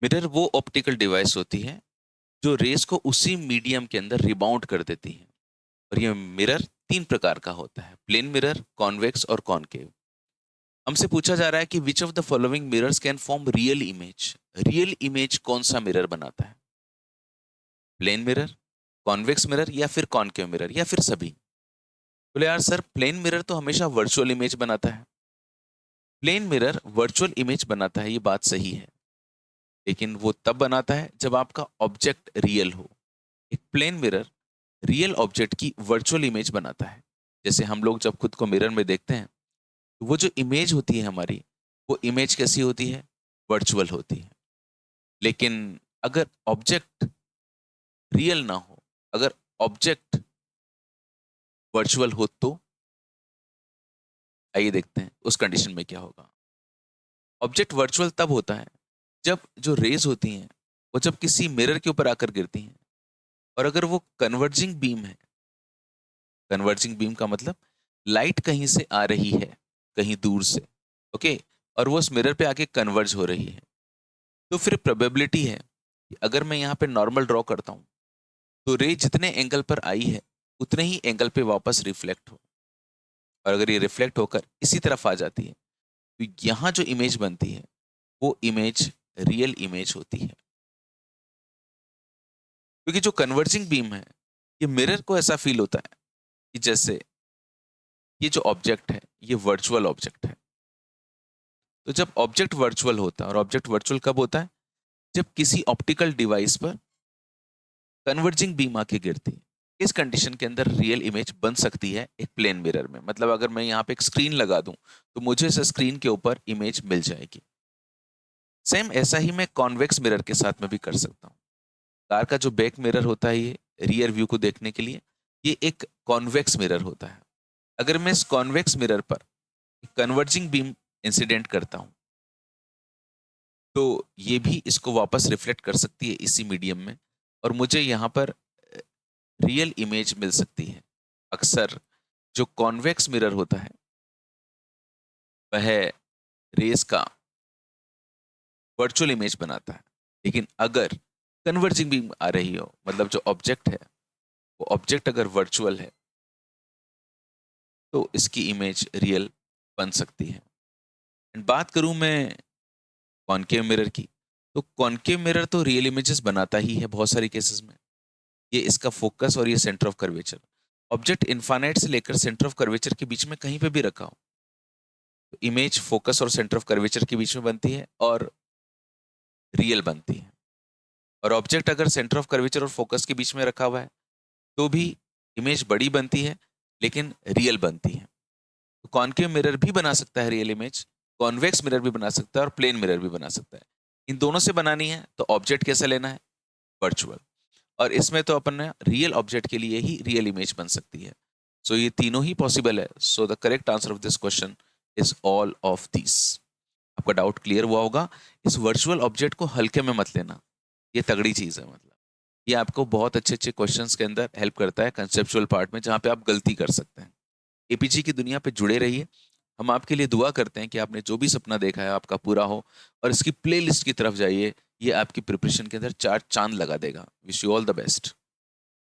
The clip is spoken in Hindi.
मिरर वो ऑप्टिकल डिवाइस होती है जो रेस को उसी मीडियम के अंदर रिबाउंड कर देती है। और ये मिरर तीन प्रकार का होता है: प्लेन मिरर, कॉन्वेक्स और कॉनकेव। हमसे पूछा जा रहा है कि which of the following mirrors can form real image. Real image कौन सा मिरर बनाता है? प्लेन मिरर, कॉन्वेक्स मिरर या फिर कॉनकेव मिरर या फिर सभी? बोले यार सर, प्लेन मिरर तो हमेशा वर्चुअल इमेज बनाता है। प्लेन मिरर वर्चुअल इमेज बनाता है, ये बात सही है, लेकिन वो तब बनाता है जब आपका ऑब्जेक्ट रियल हो। एक प्लेन मिरर रियल ऑब्जेक्ट की वर्चुअल इमेज बनाता है। जैसे हम लोग जब खुद को मिरर में देखते हैं तो वो जो इमेज होती है हमारी, वो इमेज कैसी होती है? वर्चुअल होती है। लेकिन अगर ऑब्जेक्ट रियल ना हो, अगर ऑब्जेक्ट वर्चुअल हो, तो आइए देखते हैं उस कंडीशन में क्या होगा। ऑब्जेक्ट वर्चुअल तब होता है जब जो रेज होती हैं वो जब किसी मिरर के ऊपर आकर गिरती हैं, और अगर वो कन्वर्जिंग बीम है। कन्वर्जिंग बीम का मतलब लाइट कहीं से आ रही है, कहीं दूर से, ओके, और वो उस मिरर पे आके कन्वर्ज हो रही है, तो फिर प्रोबेबिलिटी है कि अगर मैं यहाँ पे नॉर्मल ड्रॉ करता हूँ तो रे जितने एंगल पर आई है उतने ही एंगल पे वापस रिफ्लेक्ट हो। और अगर ये रिफ्लेक्ट होकर इसी तरफ आ जाती है तो यहाँ जो इमेज बनती है वो इमेज रियल इमेज होती है। क्योंकि जो कन्वर्जिंग बीम है, ये मिरर को ऐसा फील होता है कि जैसे ये जो ऑब्जेक्ट है ये वर्चुअल ऑब्जेक्ट है। तो जब ऑब्जेक्ट वर्चुअल होता है, और ऑब्जेक्ट वर्चुअल कब होता है? जब किसी ऑप्टिकल डिवाइस पर कन्वर्जिंग बीम आके गिरती है। इस कंडीशन के अंदर रियल इमेज बन सकती है एक प्लेन मिरर में। मतलब अगर मैं यहाँ पे एक स्क्रीन लगा दूं तो मुझे इस स्क्रीन के ऊपर इमेज मिल जाएगी। सेम ऐसा ही मैं कॉन्वेक्स मिरर के साथ में भी कर सकता हूँ। कार का जो बैक मिरर होता है, ये रियर व्यू को देखने के लिए, ये एक कॉन्वेक्स मिरर होता है। अगर मैं इस कॉन्वेक्स मिरर पर कन्वर्जिंग बीम इंसिडेंट करता हूँ तो ये भी इसको वापस रिफ्लेक्ट कर सकती है इसी मीडियम में, और मुझे यहाँ पर रियल इमेज मिल सकती है। अक्सर जो कॉन्वेक्स मिरर होता है वह रेस का वर्चुअल इमेज बनाता है, लेकिन अगर कन्वर्जिंग बीम आ रही हो, मतलब जो ऑब्जेक्ट है वो ऑब्जेक्ट अगर वर्चुअल है, तो इसकी इमेज रियल बन सकती है। एंड बात करूं मैं कॉनकेव मिरर की, तो कॉनकेव मिरर तो रियल इमेजेस बनाता ही है बहुत सारे केसेस में। ये इसका फोकस और ये centre of curvature, object infinite से लेकर सेंटर ऑफ कर्वेचर के बीच में कहीं पे भी रखा हो तो इमेज फोकस और सेंटर ऑफ कर्वेचर के बीच में बनती है और रियल बनती है। और ऑब्जेक्ट अगर सेंटर ऑफ कर्वेचर और फोकस के बीच में रखा हुआ है तो भी इमेज बड़ी बनती है, लेकिन रियल बनती है। तो कॉनकेव मिरर भी बना सकता है रियल इमेज, कॉन्वेक्स मिरर भी बना सकता है और प्लेन मिरर भी बना सकता है। इन दोनों से बनानी है तो ऑब्जेक्ट कैसा लेना है? वर्चुअल। और इसमें तो अपन ने रियल ऑब्जेक्ट के लिए ही रियल इमेज बन सकती है। सो ये तीनों ही पॉसिबल है। So the correct answer of this question is all of this. आपका डाउट क्लियर हुआ होगा। इस वर्चुअल ऑब्जेक्ट को हल्के में मत लेना, ये तगड़ी चीज है। मतलब ये आपको बहुत अच्छे अच्छे क्वेश्चंस के अंदर हेल्प करता है कंसेप्चुअल पार्ट में, जहाँ पे आप गलती कर सकते हैं। एपीजी की दुनिया पे जुड़े रहिए। हम आपके लिए दुआ करते हैं कि आपने जो भी सपना देखा है आपका पूरा हो, और इसकी प्लेलिस्ट की तरफ जाइए, ये आपकी प्रिपरेशन के अंदर चार चांद लगा देगा। Wish you all the best.